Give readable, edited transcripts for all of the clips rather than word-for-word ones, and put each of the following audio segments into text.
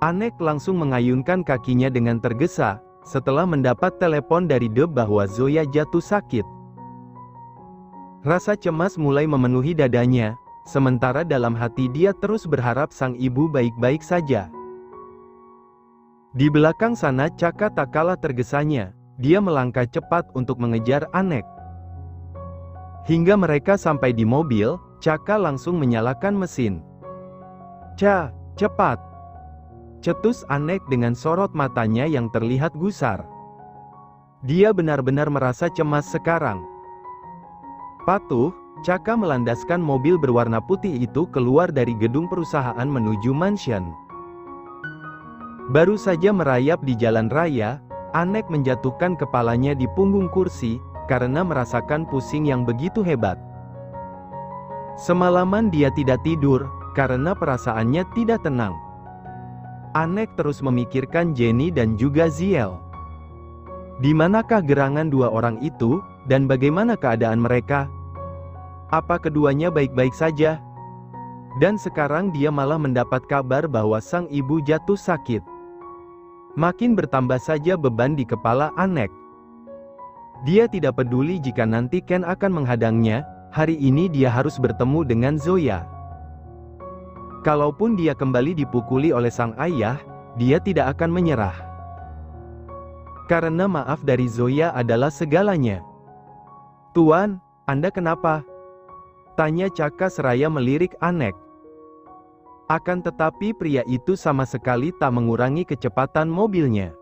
Anek langsung mengayunkan kakinya dengan tergesa, setelah mendapat telepon dari Deb bahwa Zoya jatuh sakit. Rasa cemas mulai memenuhi dadanya, sementara dalam hati dia terus berharap sang ibu baik-baik saja. Di belakang sana Chaka tak kalah tergesanya, dia melangkah cepat untuk mengejar Anek. Hingga mereka sampai di mobil, Chaka langsung menyalakan mesin. Cepat!" cetus Anek dengan sorot matanya yang terlihat gusar. Dia benar-benar merasa cemas sekarang. Patuh, Chaka melandaskan mobil berwarna putih itu keluar dari gedung perusahaan menuju mansion. Baru saja merayap di jalan raya, Anek menjatuhkan kepalanya di punggung kursi, karena merasakan pusing yang begitu hebat. Semalaman dia tidak tidur, karena perasaannya tidak tenang. Anek terus memikirkan Jenny dan juga Ziel. Di manakah gerangan dua orang itu, dan bagaimana keadaan mereka? Apa keduanya baik-baik saja? Dan sekarang dia malah mendapat kabar bahwa sang ibu jatuh sakit. Makin bertambah saja beban di kepala Anek. Dia tidak peduli jika nanti Ken akan menghadangnya, hari ini dia harus bertemu dengan Zoya. Kalaupun dia kembali dipukuli oleh sang ayah, dia tidak akan menyerah. Karena maaf dari Zoya adalah segalanya. "Tuan, Anda kenapa?" tanya Chaka seraya melirik Anek. Akan tetapi pria itu sama sekali tak mengurangi kecepatan mobilnya.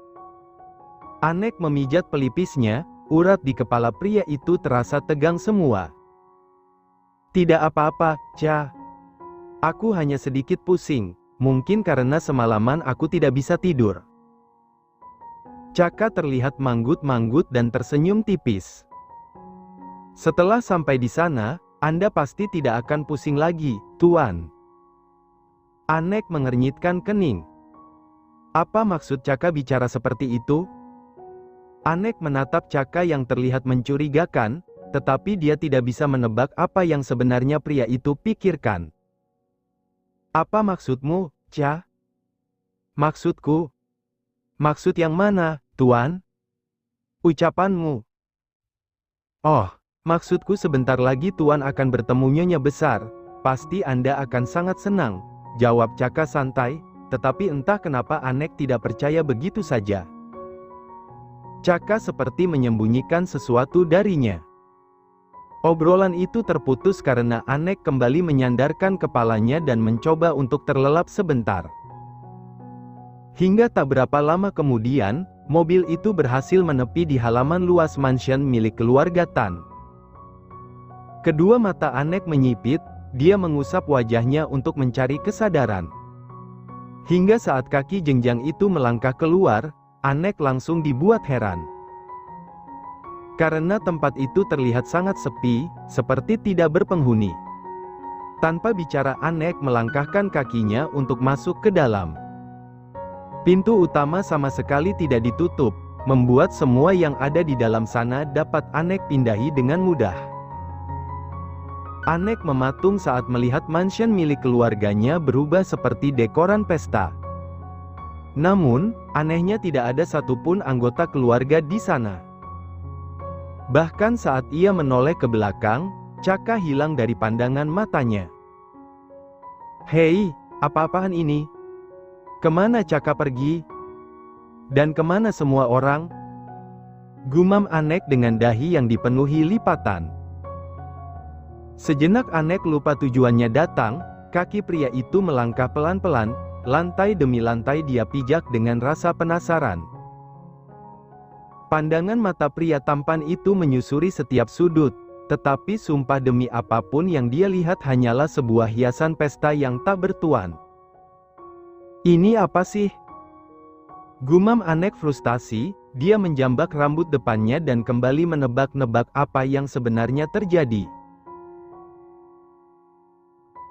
Anek memijat pelipisnya, urat di kepala pria itu terasa tegang semua. "Tidak apa-apa, Cha. Aku hanya sedikit pusing, mungkin karena semalaman aku tidak bisa tidur." Chaka terlihat manggut-manggut dan tersenyum tipis. "Setelah sampai di sana, Anda pasti tidak akan pusing lagi, Tuan." Anek mengernyitkan kening. Apa maksud Chaka bicara seperti itu? Anek menatap Chaka yang terlihat mencurigakan, tetapi dia tidak bisa menebak apa yang sebenarnya pria itu pikirkan. "Apa maksudmu, Cha?" "Maksudku? Maksud yang mana, Tuan?" "Ucapanmu." "Oh, maksudku sebentar lagi Tuan akan bertemu Nyonya Besar. Pasti Anda akan sangat senang," jawab Chaka santai, tetapi entah kenapa Anek tidak percaya begitu saja. Chaka seperti menyembunyikan sesuatu darinya. Obrolan itu terputus karena Anek kembali menyandarkan kepalanya dan mencoba untuk terlelap sebentar. Hingga tak berapa lama kemudian, mobil itu berhasil menepi di halaman luas mansion milik keluarga Tan. Kedua mata Anek menyipit, dia mengusap wajahnya untuk mencari kesadaran. Hingga saat kaki jenjang itu melangkah keluar, Anek langsung dibuat heran. Karena tempat itu terlihat sangat sepi, seperti tidak berpenghuni. Tanpa bicara Anek melangkahkan kakinya untuk masuk ke dalam. Pintu utama sama sekali tidak ditutup, membuat semua yang ada di dalam sana dapat Anek pindahi dengan mudah. Anek mematung saat melihat mansion milik keluarganya berubah seperti dekoran pesta. Namun, anehnya tidak ada satupun anggota keluarga di sana. Bahkan saat ia menoleh ke belakang, Chaka hilang dari pandangan matanya. "Hei, apa-apaan ini? Kemana Chaka pergi? Dan kemana semua orang?" gumam Anek dengan dahi yang dipenuhi lipatan. Sejenak Anek lupa tujuannya datang, kaki pria itu melangkah pelan-pelan, lantai demi lantai dia pijak dengan rasa penasaran. Pandangan mata pria tampan itu menyusuri setiap sudut, tetapi sumpah demi apapun yang dia lihat hanyalah sebuah hiasan pesta yang tak bertuan. "Ini apa sih?" gumam Anek frustasi, dia menjambak rambut depannya dan kembali menebak-nebak apa yang sebenarnya terjadi.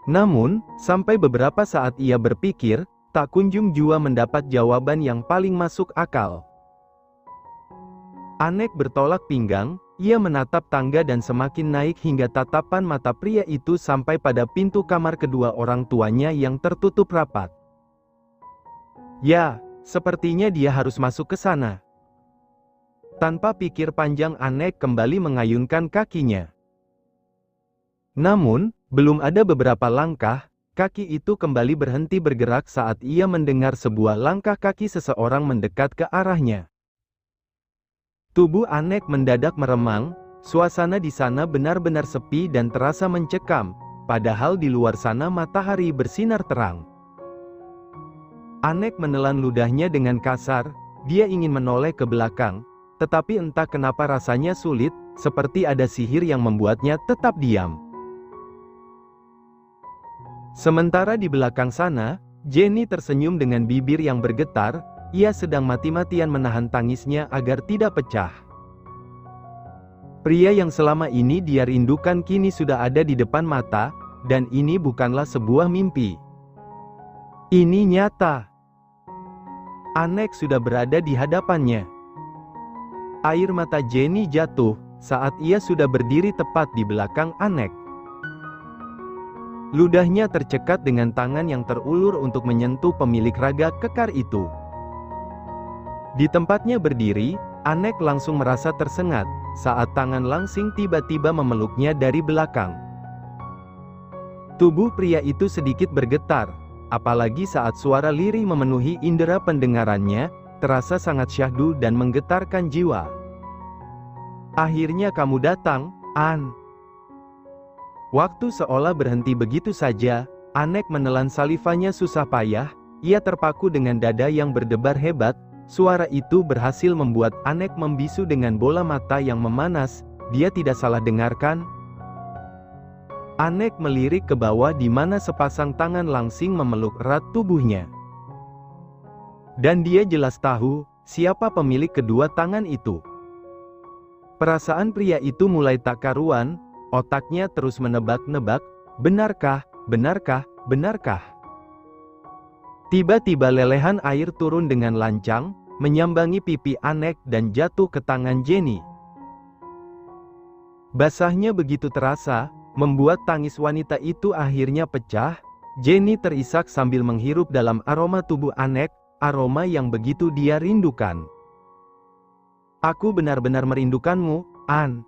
Namun, sampai beberapa saat ia berpikir, tak kunjung jua mendapat jawaban yang paling masuk akal. Anek bertolak pinggang, ia menatap tangga dan semakin naik hingga tatapan mata pria itu sampai pada pintu kamar kedua orang tuanya yang tertutup rapat. Ya, sepertinya dia harus masuk ke sana. Tanpa pikir panjang Anek kembali mengayunkan kakinya. Namun, belum ada beberapa langkah, kaki itu kembali berhenti bergerak saat ia mendengar sebuah langkah kaki seseorang mendekat ke arahnya. Tubuh Anek mendadak meremang, suasana di sana benar-benar sepi dan terasa mencekam, padahal di luar sana matahari bersinar terang. Anek menelan ludahnya dengan kasar, dia ingin menoleh ke belakang, tetapi entah kenapa rasanya sulit, seperti ada sihir yang membuatnya tetap diam. Sementara di belakang sana, Jenny tersenyum dengan bibir yang bergetar, ia sedang mati-matian menahan tangisnya agar tidak pecah. Pria yang selama ini dia rindukan kini sudah ada di depan mata, dan ini bukanlah sebuah mimpi. Ini nyata. Anek sudah berada di hadapannya. Air mata Jenny jatuh, saat ia sudah berdiri tepat di belakang Anek. Ludahnya tercekat dengan tangan yang terulur untuk menyentuh pemilik raga kekar itu. Di tempatnya berdiri, Anek langsung merasa tersengat, saat tangan langsing tiba-tiba memeluknya dari belakang. Tubuh pria itu sedikit bergetar, apalagi saat suara lirih memenuhi indera pendengarannya, terasa sangat syahdu dan menggetarkan jiwa. Akhirnya kamu datang, An. Waktu seolah berhenti begitu saja, Anek menelan salivanya susah payah, ia terpaku dengan dada yang berdebar hebat, suara itu berhasil membuat Anek membisu dengan bola mata yang memanas, dia tidak salah dengarkan. Anek melirik ke bawah di mana sepasang tangan langsing memeluk erat tubuhnya. Dan dia jelas tahu, siapa pemilik kedua tangan itu. Perasaan pria itu mulai tak karuan, otaknya terus menebak-nebak, benarkah, benarkah, benarkah? Tiba-tiba lelehan air turun dengan lancang, menyambangi pipi Anek dan jatuh ke tangan Jenny. Basahnya begitu terasa, membuat tangis wanita itu akhirnya pecah. Jenny terisak sambil menghirup dalam aroma tubuh Anek, aroma yang begitu dia rindukan. Aku benar-benar merindukanmu, An.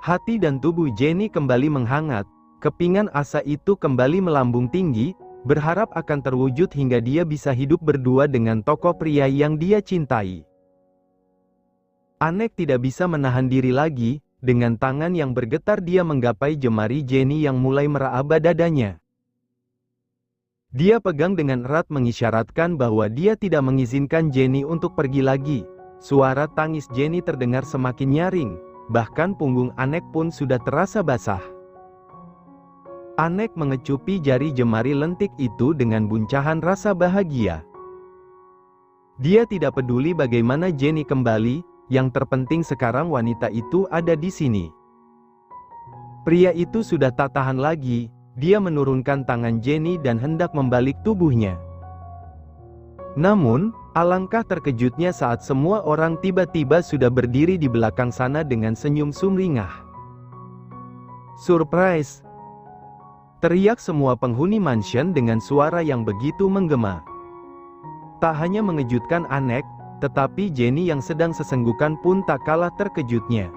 Hati dan tubuh Jenny kembali menghangat, kepingan asa itu kembali melambung tinggi, berharap akan terwujud hingga dia bisa hidup berdua dengan tokoh pria yang dia cintai. Anek tidak bisa menahan diri lagi, dengan tangan yang bergetar dia menggapai jemari Jenny yang mulai meraba dadanya. Dia pegang dengan erat mengisyaratkan bahwa dia tidak mengizinkan Jenny untuk pergi lagi. Suara tangis Jenny terdengar semakin nyaring, bahkan punggung Anek pun sudah terasa basah. Anek mengecupi jari jemari lentik itu dengan buncahan rasa bahagia. Dia tidak peduli bagaimana Jenny kembali, yang terpenting sekarang wanita itu ada di sini. Pria itu sudah tak tahan lagi, dia menurunkan tangan Jenny dan hendak membalik tubuhnya. Namun, alangkah terkejutnya saat semua orang tiba-tiba sudah berdiri di belakang sana dengan senyum sumringah. Surprise! Teriak semua penghuni mansion dengan suara yang begitu menggema. Tak hanya mengejutkan Anek, tetapi Jenny yang sedang sesenggukan pun tak kalah terkejutnya.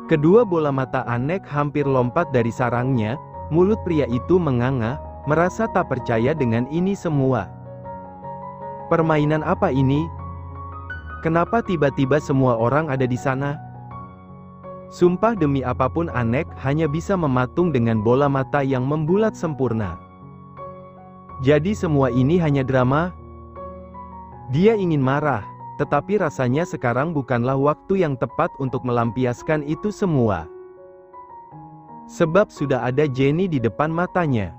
Kedua bola mata Anek hampir lompat dari sarangnya, mulut pria itu menganga, merasa tak percaya dengan ini semua. Permainan apa ini? Kenapa tiba-tiba semua orang ada di sana? Sumpah demi apapun Anek hanya bisa mematung dengan bola mata yang membulat sempurna. Jadi semua ini hanya drama? Dia ingin marah, tetapi rasanya sekarang bukanlah waktu yang tepat untuk melampiaskan itu semua. Sebab sudah ada Jenny di depan matanya.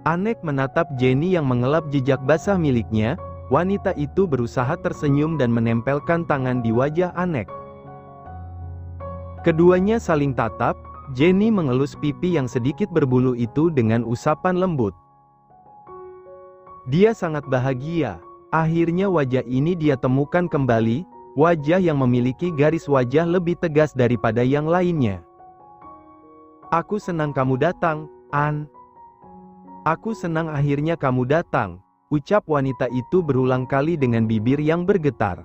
Anek menatap Jenny yang mengelap jejak basah miliknya, wanita itu berusaha tersenyum dan menempelkan tangan di wajah Anek. Keduanya saling tatap, Jenny mengelus pipi yang sedikit berbulu itu dengan usapan lembut. Dia sangat bahagia, akhirnya wajah ini dia temukan kembali, wajah yang memiliki garis wajah lebih tegas daripada yang lainnya. Aku senang kamu datang, An. Aku senang akhirnya kamu datang, ucap wanita itu berulang kali dengan bibir yang bergetar.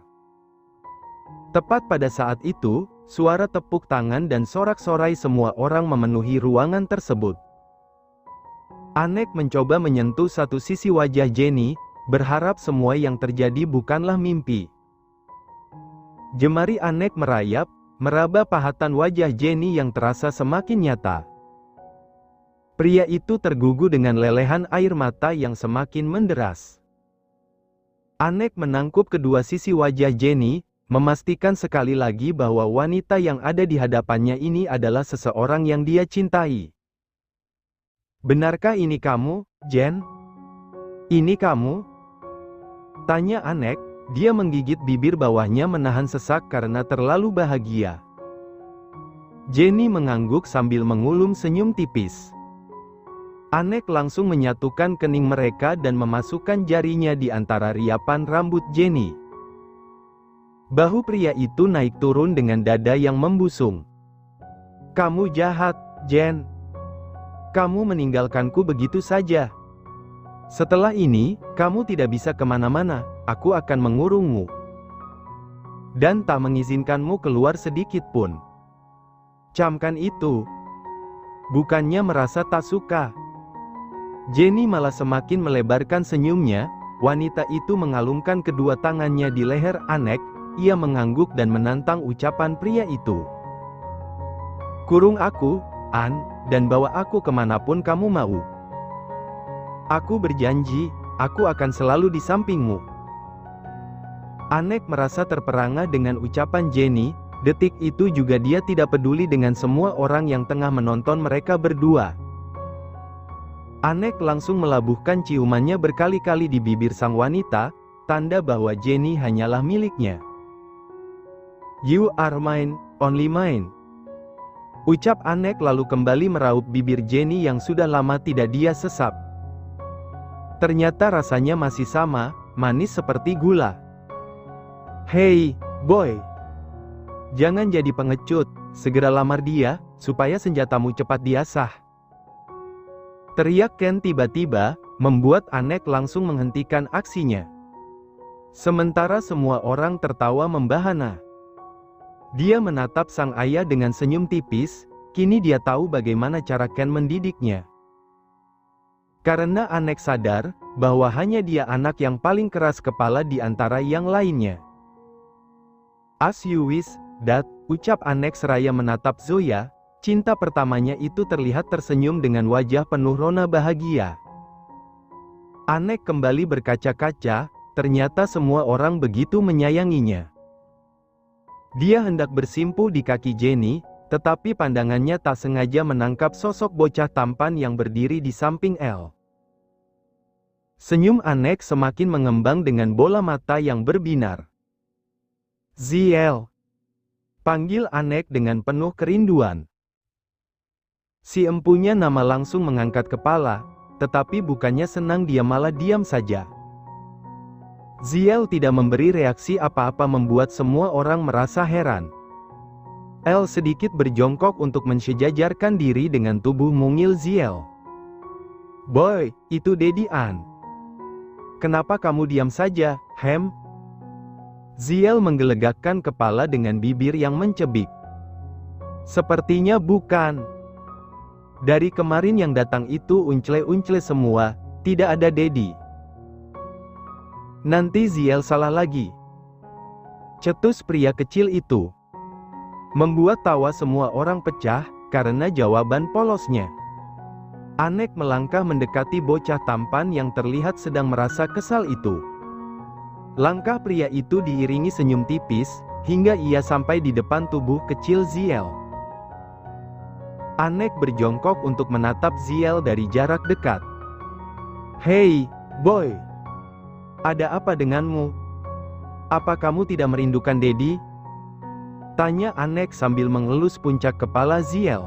Tepat pada saat itu, suara tepuk tangan dan sorak-sorai semua orang memenuhi ruangan tersebut. Anek mencoba menyentuh satu sisi wajah Jenny, berharap semua yang terjadi bukanlah mimpi. Jemari Anek merayap, meraba pahatan wajah Jenny yang terasa semakin nyata. Pria itu tergugu dengan lelehan air mata yang semakin menderas. Anek menangkup kedua sisi wajah Jenny, memastikan sekali lagi bahwa wanita yang ada di hadapannya ini adalah seseorang yang dia cintai. "Benarkah ini kamu, Jen? Ini kamu?" tanya Anek. Dia menggigit bibir bawahnya menahan sesak karena terlalu bahagia. Jenny mengangguk sambil mengulum senyum tipis. Anek langsung menyatukan kening mereka dan memasukkan jarinya di antara riapan rambut Jenny. Bahu pria itu naik turun dengan dada yang membusung. "Kamu jahat, Jen. Kamu meninggalkanku begitu saja. Setelah ini, kamu tidak bisa kemana-mana, aku akan mengurungmu. Dan tak mengizinkanmu keluar sedikit pun." Camkan itu. Bukannya merasa tak suka. Jenny malah semakin melebarkan senyumnya. Wanita itu mengalungkan kedua tangannya di leher Anek. Ia mengangguk dan menantang ucapan pria itu. "Kurung aku, An, dan bawa aku kemanapun kamu mau. Aku berjanji, aku akan selalu di sampingmu." Anek merasa terperangah dengan ucapan Jenny. Detik itu juga dia tidak peduli dengan semua orang yang tengah menonton mereka berdua. Anek langsung melabuhkan ciumannya berkali-kali di bibir sang wanita, tanda bahwa Jenny hanyalah miliknya. "You are mine, only mine," ucap Anek lalu kembali meraup bibir Jenny yang sudah lama tidak dia sesap. Ternyata rasanya masih sama, manis seperti gula. "Hei, boy. Jangan jadi pengecut, segera lamar dia, supaya senjatamu cepat diasah," teriak Ken tiba-tiba, membuat Anek langsung menghentikan aksinya. Sementara semua orang tertawa membahana. Dia menatap sang ayah dengan senyum tipis, kini dia tahu bagaimana cara Ken mendidiknya. Karena Anek sadar, bahwa hanya dia anak yang paling keras kepala di antara yang lainnya. "As you wish, Dad," ucap Anek seraya menatap Zoya. Cinta pertamanya itu terlihat tersenyum dengan wajah penuh rona bahagia. Anek kembali berkaca-kaca, ternyata semua orang begitu menyayanginya. Dia hendak bersimpuh di kaki Jenny, tetapi pandangannya tak sengaja menangkap sosok bocah tampan yang berdiri di samping Elle. Senyum Anek semakin mengembang dengan bola mata yang berbinar. "Ziel," panggil Anek dengan penuh kerinduan. Si empunya nama langsung mengangkat kepala, tetapi bukannya senang, dia malah diam saja. Ziel tidak memberi reaksi apa-apa membuat semua orang merasa heran. Elle sedikit berjongkok untuk mensejajarkan diri dengan tubuh mungil Ziel. "Boy, itu Daddy An. Kenapa kamu diam saja, Hem?" Ziel menggelegakkan kepala dengan bibir yang mencebik. "Sepertinya bukan. Dari kemarin yang datang itu uncle-uncle semua, tidak ada Daddy." "Nanti Ziel salah lagi," cetus pria kecil itu. Membuat tawa semua orang pecah, karena jawaban polosnya. Anek melangkah mendekati bocah tampan yang terlihat sedang merasa kesal itu. Langkah pria itu diiringi senyum tipis, hingga ia sampai di depan tubuh kecil Ziel. Anek berjongkok untuk menatap Ziel dari jarak dekat. "Hei, boy. Ada apa denganmu? Apa kamu tidak merindukan Daddy?" tanya Anek sambil mengelus puncak kepala Ziel.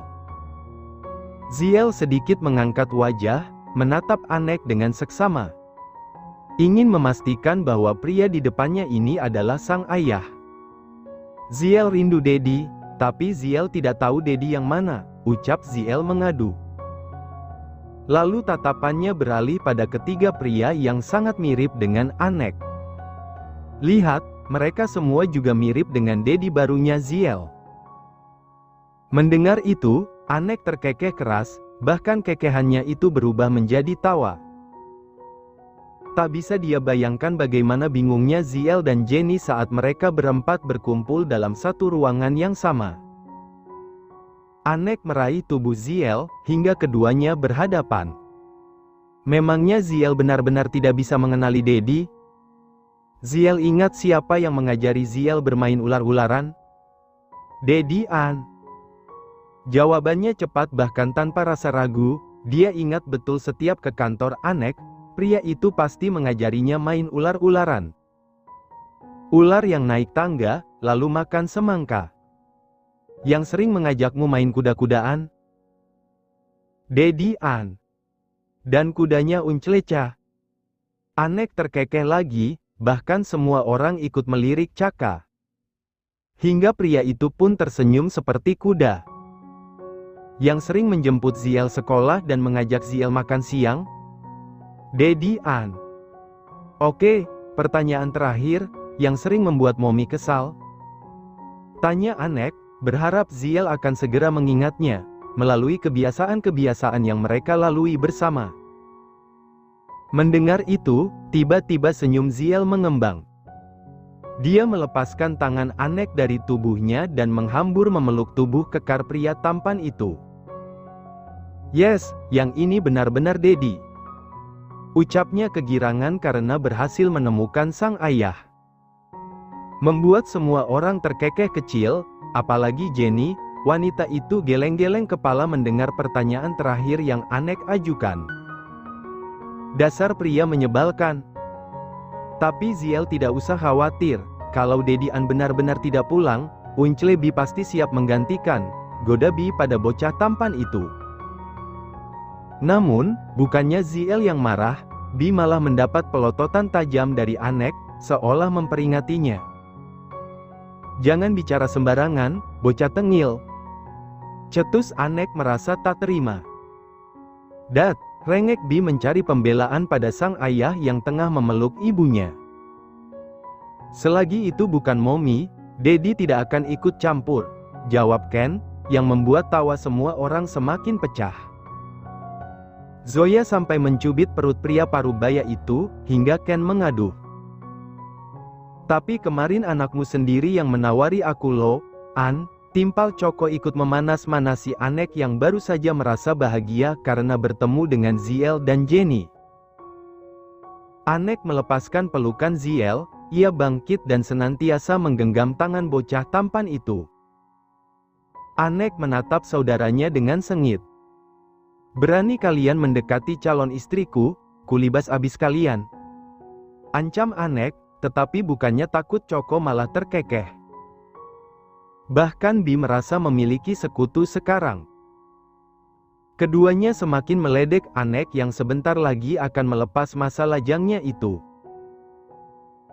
Ziel sedikit mengangkat wajah, menatap Anek dengan seksama. Ingin memastikan bahwa pria di depannya ini adalah sang ayah. "Ziel rindu Daddy, tapi Ziel tidak tahu Daddy yang mana," ucap Ziel mengadu. Lalu tatapannya beralih pada ketiga pria yang sangat mirip dengan Anek. Lihat, mereka semua juga mirip dengan dedi barunya Ziel. Mendengar itu, Anek terkekeh keras, bahkan kekehannya itu berubah menjadi tawa. Tak bisa dia bayangkan bagaimana bingungnya Ziel dan Jenny saat mereka berempat berkumpul dalam satu ruangan yang sama. Anek meraih tubuh Ziel, hingga keduanya berhadapan. Memangnya Ziel benar-benar tidak bisa mengenali Dedi? Ziel ingat siapa yang mengajari Ziel bermain ular-ularan? Dedi An. Jawabannya cepat bahkan tanpa rasa ragu, dia ingat betul setiap ke kantor Anek, pria itu pasti mengajarinya main ular-ularan. Ular yang naik tangga, lalu makan semangka. Yang sering mengajakmu main kuda-kudaan? Dedi An. Dan kudanya Uncleca. Anek terkekeh lagi, bahkan semua orang ikut melirik Caka. Hingga pria itu pun tersenyum seperti kuda. Yang sering menjemput Ziel sekolah dan mengajak Ziel makan siang? Dedi An. Oke, pertanyaan terakhir, yang sering membuat Momi kesal? Tanya Anek, berharap Ziel akan segera mengingatnya, melalui kebiasaan-kebiasaan yang mereka lalui bersama. Mendengar itu, tiba-tiba senyum Ziel mengembang. Dia melepaskan tangan Anek dari tubuhnya dan menghambur memeluk tubuh kekar pria tampan itu. Yes, yang ini benar-benar Dedi. Ucapnya kegirangan karena berhasil menemukan sang ayah. Membuat semua orang terkekeh kecil, apalagi Jenny, wanita itu geleng-geleng kepala mendengar pertanyaan terakhir yang Anek ajukan. Dasar pria menyebalkan. Tapi Ziel tidak usah khawatir, kalau Dedi An benar-benar tidak pulang, Uncle Bi pasti siap menggantikan, goda Bi pada bocah tampan itu. Namun, bukannya Ziel yang marah, Bi malah mendapat pelototan tajam dari Anek, seolah memperingatinya. Jangan bicara sembarangan, bocah tengil. Cetus Anek merasa tak terima. Dat, rengek Bi mencari pembelaan pada sang ayah yang tengah memeluk ibunya. Selagi itu bukan Momi, Dedi tidak akan ikut campur, jawab Ken, yang membuat tawa semua orang semakin pecah. Zoya sampai mencubit perut pria parubaya itu, hingga Ken mengaduh. Tapi kemarin anakmu sendiri yang menawari aku loh, An, timpal Coko ikut memanas-manasi Anek yang baru saja merasa bahagia karena bertemu dengan Ziel dan Jenny. Anek melepaskan pelukan Ziel, ia bangkit dan senantiasa menggenggam tangan bocah tampan itu. Anek menatap saudaranya dengan sengit. Berani kalian mendekati calon istriku, kulibas abis kalian. Ancam Anek, tetapi bukannya takut Coko malah terkekeh. Bahkan Bi merasa memiliki sekutu sekarang. Keduanya semakin meledek Anek yang sebentar lagi akan melepas masa lajangnya itu.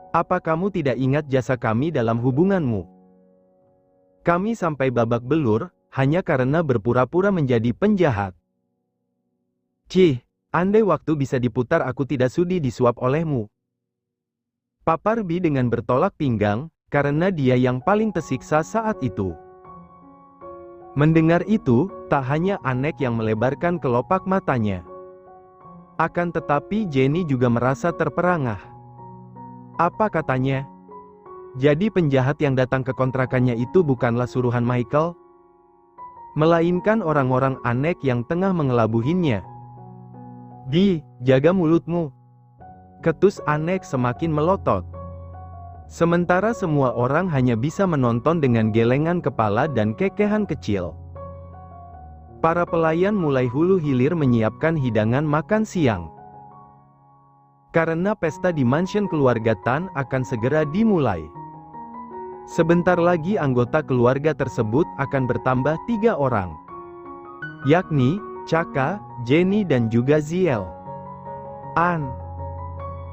Apa kamu tidak ingat jasa kami dalam hubunganmu? Kami sampai babak belur, hanya karena berpura-pura menjadi penjahat. Cih, andai waktu bisa diputar aku tidak sudi disuap olehmu. Papar Bi dengan bertolak pinggang, karena dia yang paling tersiksa saat itu. Mendengar itu, tak hanya Anek yang melebarkan kelopak matanya. Akan tetapi Jenny juga merasa terperangah. Apa katanya? Jadi penjahat yang datang ke kontrakannya itu bukanlah suruhan Michael? Melainkan orang-orang Anek yang tengah mengelabuhinya. Di, jaga mulutmu. Ketus Anek semakin melotot. Sementara semua orang hanya bisa menonton dengan gelengan kepala dan kekehan kecil. Para pelayan mulai hulu hilir menyiapkan hidangan makan siang. Karena pesta di mansion keluarga Tan akan segera dimulai. Sebentar lagi anggota keluarga tersebut akan bertambah 3 orang. Yakni, Caka, Jenny dan juga Ziel. An.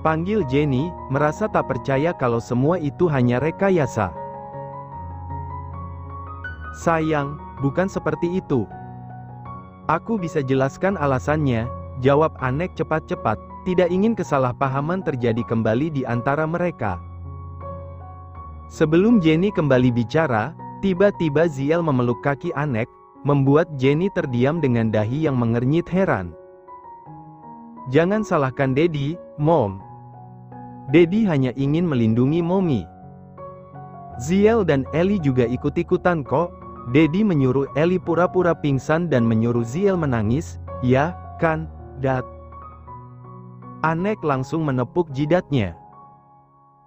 Panggil Jenny, merasa tak percaya kalau semua itu hanya rekayasa. Sayang, bukan seperti itu. Aku bisa jelaskan alasannya, Jawab Anek cepat-cepat, tidak ingin kesalahpahaman terjadi kembali di antara mereka. Sebelum Jenny kembali bicara, tiba-tiba Ziel memeluk kaki Anek, membuat Jenny terdiam dengan dahi yang mengernyit heran. Jangan salahkan Daddy, Mom. Daddy hanya ingin melindungi Mommy. Ziel dan Ellie juga ikut-ikutan kok. Daddy menyuruh Ellie pura-pura pingsan dan menyuruh Ziel menangis, ya, kan, Dad? Anek langsung menepuk jidatnya.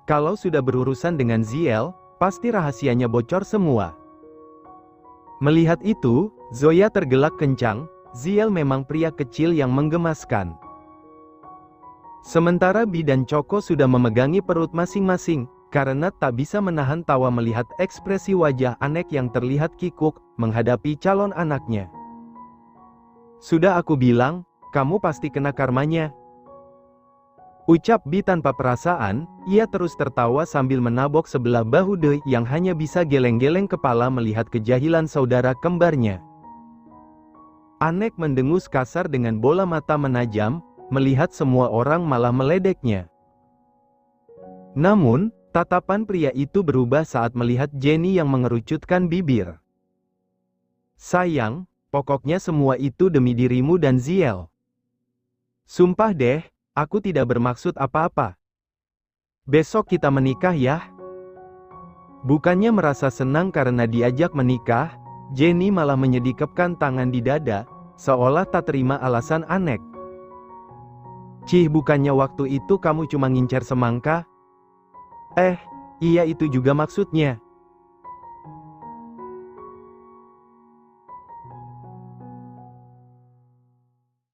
Kalau sudah berurusan dengan Ziel, pasti rahasianya bocor semua. Melihat itu, Zoya tergelak kencang. Ziel memang pria kecil yang menggemaskan. Sementara Bi dan Choco sudah memegangi perut masing-masing, karena tak bisa menahan tawa melihat ekspresi wajah Anek yang terlihat kikuk, menghadapi calon anaknya. Sudah aku bilang, kamu pasti kena karmanya. Ucap Bi tanpa perasaan, ia terus tertawa sambil menabok sebelah bahu Doi yang hanya bisa geleng-geleng kepala melihat kejahilan saudara kembarnya. Anek mendengus kasar dengan bola mata menajam, melihat semua orang malah meledeknya. Namun, tatapan pria itu berubah saat melihat Jenny yang mengerucutkan bibir. Sayang, pokoknya semua itu demi dirimu dan Ziel. Sumpah deh, aku tidak bermaksud apa-apa. Besok kita menikah ya. Bukannya merasa senang karena diajak menikah, Jenny malah menyedikapkan tangan di dada, seolah tak terima alasan Anek. Cih, bukannya waktu itu kamu cuma ngincer semangka? Iya itu juga maksudnya.